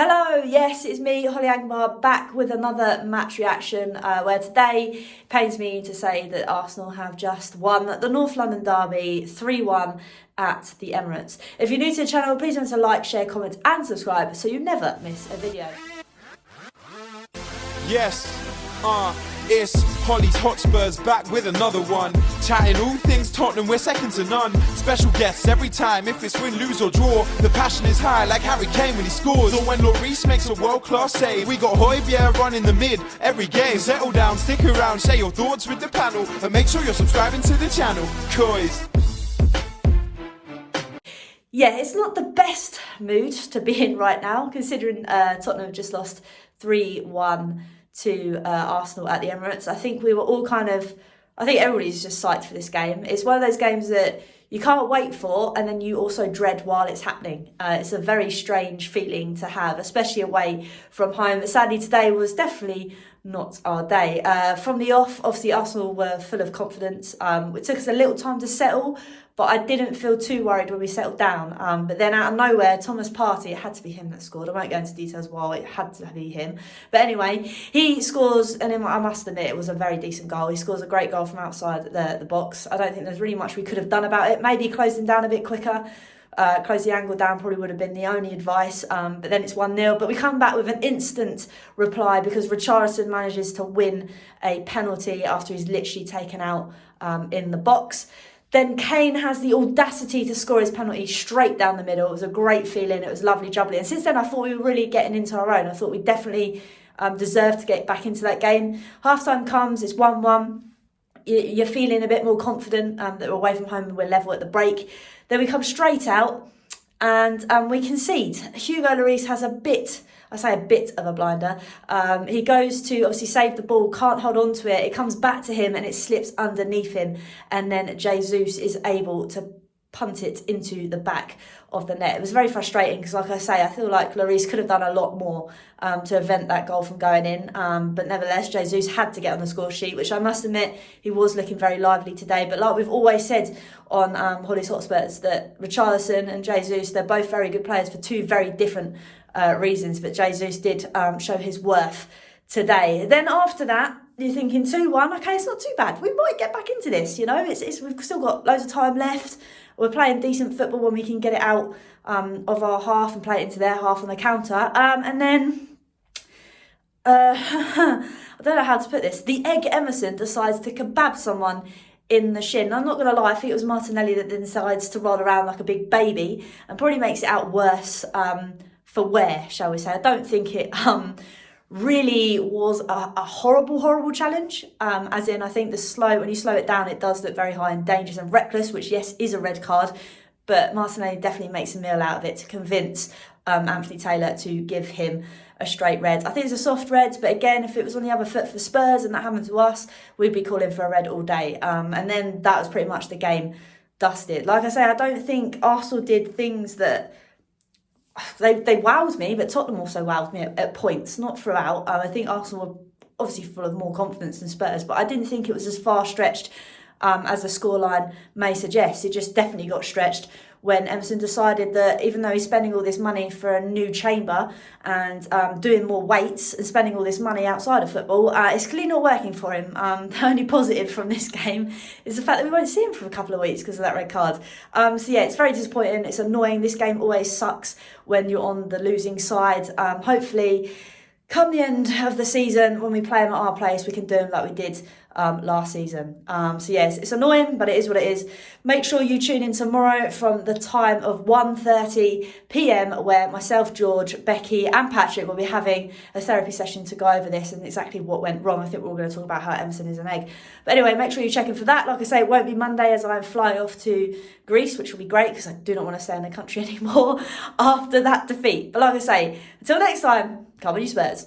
Hello, yes, it's me, Hollie back with another match reaction where today it pains me to say that Arsenal have just won the North London derby 3-1 at the Emirates. If you're new to the channel, please remember to like, share, comment and subscribe so you never miss a video. Yes, it's Hollie's Hotspurs back with another one. Chatting all things Tottenham, we're second to none. Special guests every time, if it's win, lose or draw. The passion is high like Harry Kane when he scores. Or when Lloris makes a world-class save. We got Hollie running the mid every game. Settle down, stick around, share your thoughts with the panel. And make sure you're subscribing to the channel, cause... Yeah, it's not the best mood to be in right now, considering Tottenham have just lost 3-1 to Arsenal at the Emirates. I think we were all I think everybody's just psyched for this game. It's one of those games that you can't wait for and then you also dread while it's happening. It's a very strange feeling to have, especially away from home. But sadly today was definitely not our day. From the off, obviously Arsenal were full of confidence. It took us a little time to settle, but I didn't feel too worried when we settled down. But then out of nowhere, Thomas Partey, it had to be him that scored. I won't go into details why it had to be him. But anyway, he scores, and I must admit, it was a very decent goal. He scores a great goal from outside the box. I don't think there's really much we could have done about it. Maybe closed him down a bit quicker. Close the angle down probably would have been the only advice, but then it's 1-0. But we come back with an instant reply because Richarlison manages to win a penalty after he's literally taken out in the box. Then Kane has the audacity to score his penalty straight down the middle. It was a great feeling. It was lovely jubbly. And since then, I thought we were really getting into our own. I thought we definitely deserved to get back into that game. Half-time comes, it's 1-1. You're feeling a bit more confident that we're away from home and we're level at the break. Then we come straight out and we concede. Hugo Lloris has a bit of a blinder. He goes to obviously save the ball, can't hold on to it. It comes back to him and it slips underneath him. And then Jesus is able to punt it into the back of the net. It was very frustrating because, like I say, I feel like Lloris could have done a lot more to prevent that goal from going in. But nevertheless, Jesus had to get on the score sheet, which I must admit, he was looking very lively today. But like we've always said on Hollie's Hotspurs, that Richarlison and Jesus, they're both very good players for two very different reasons. But Jesus did show his worth today. Then after that, you're thinking 2-1, okay, it's not too bad. We might get back into this, you know. We've still got loads of time left. We're playing decent football when we can get it out of our half and play it into their half on the counter. And then, I don't know how to put this. The egg Emerson decides to kebab someone in the shin. I'm not going to lie, I think it was Martinelli that then decides to roll around like a big baby and probably makes it out worse for wear, shall we say. I don't think it... really was a horrible challenge, as in I think when you slow it down, it does look very high and dangerous and reckless, which yes is a red card, but Martinelli definitely makes a meal out of it to convince Anthony Taylor to give him a straight red. I think it's a soft red, but again, if it was on the other foot for Spurs and that happened to us, we'd be calling for a red all day. And then that was pretty much the game dusted. Like I say, I don't think Arsenal did things that they wowed me, but Tottenham also wowed me at points, not throughout. I think Arsenal were obviously full of more confidence than Spurs, but I didn't think it was as far stretched as the scoreline may suggest. It just definitely got stretched when Emerson decided that even though he's spending all this money for a new chamber and doing more weights and spending all this money outside of football, it's clearly not working for him. The only positive from this game is the fact that we won't see him for a couple of weeks because of that red card. So yeah, it's very disappointing. It's annoying. This game always sucks when you're on the losing side. Hopefully, come the end of the season, when we play them at our place, we can do them like we did last season. So yes, it's annoying, but it is what it is. Make sure you tune in tomorrow from the time of 1:30 p.m, where myself, George, Becky and Patrick will be having a therapy session to go over this and exactly what went wrong. I think we're all going to talk about how Emerson is an egg. But anyway, make sure you check in for that. Like I say, it won't be Monday as I'm flying off to Greece, which will be great because I do not want to stay in the country anymore after that defeat. But like I say, until next time, come on you Spurs.